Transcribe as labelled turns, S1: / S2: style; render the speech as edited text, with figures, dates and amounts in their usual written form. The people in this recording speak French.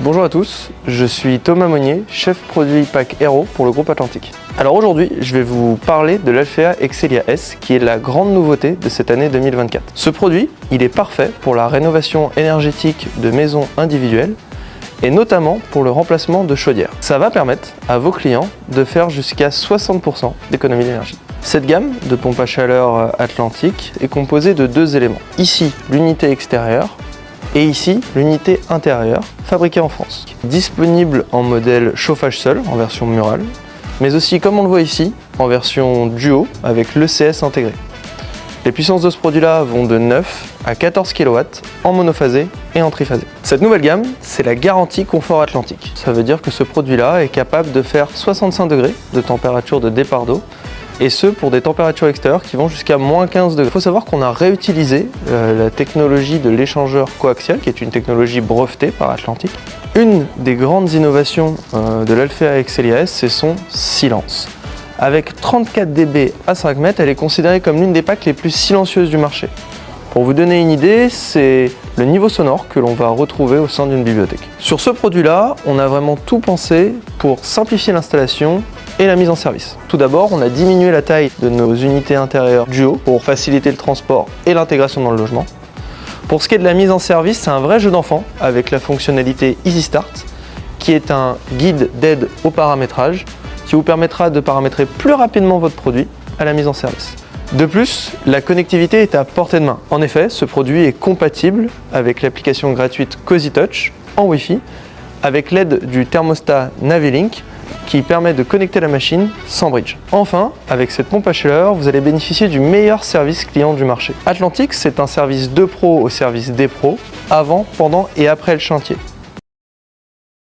S1: Bonjour à tous, je suis Thomas Monnier, chef produit Pack Aero pour le groupe Atlantique. Alors aujourd'hui, je vais vous parler de l'Alfea Excelia S qui est la grande nouveauté de cette année 2024. Ce produit, il est parfait pour la rénovation énergétique de maisons individuelles et notamment pour le remplacement de chaudières. Ça va permettre à vos clients de faire jusqu'à 60% d'économie d'énergie. Cette gamme de pompes à chaleur Atlantique est composée de deux éléments. Ici, l'unité extérieure et ici, l'unité intérieure, fabriquée en France. Disponible en modèle chauffage seul, en version murale, mais aussi, comme on le voit ici, en version duo avec l'ECS intégré. Les puissances de ce produit-là vont de 9 à 14 kW en monophasé et en triphasé. Cette nouvelle gamme, c'est la garantie confort Atlantique. Ça veut dire que ce produit-là est capable de faire 65 degrés de température de départ d'eau, et ce pour des températures extérieures qui vont jusqu'à moins 15 degrés. Il faut savoir qu'on a réutilisé la technologie de l'échangeur coaxial, qui est une technologie brevetée par Atlantique. Une des grandes innovations de l'Alfea Excelia S, c'est son silence. Avec 34 dB à 5 mètres, elle est considérée comme l'une des packs les plus silencieuses du marché. Pour vous donner une idée, c'est le niveau sonore que l'on va retrouver au sein d'une bibliothèque. Sur ce produit-là, on a vraiment tout pensé pour simplifier l'installation et la mise en service. Tout d'abord, on a diminué la taille de nos unités intérieures duo pour faciliter le transport et l'intégration dans le logement. Pour ce qui est de la mise en service, c'est un vrai jeu d'enfant avec la fonctionnalité Easy Start, qui est un guide d'aide au paramétrage qui vous permettra de paramétrer plus rapidement votre produit à la mise en service. De plus, la connectivité est à portée de main. En effet, ce produit est compatible avec l'application gratuite Cozy Touch en Wi-Fi, avec l'aide du thermostat Navilink qui permet de connecter la machine sans bridge. Enfin, avec cette pompe à chaleur, vous allez bénéficier du meilleur service client du marché. Atlantique, c'est un service de pro au service des pros, avant, pendant et après le chantier.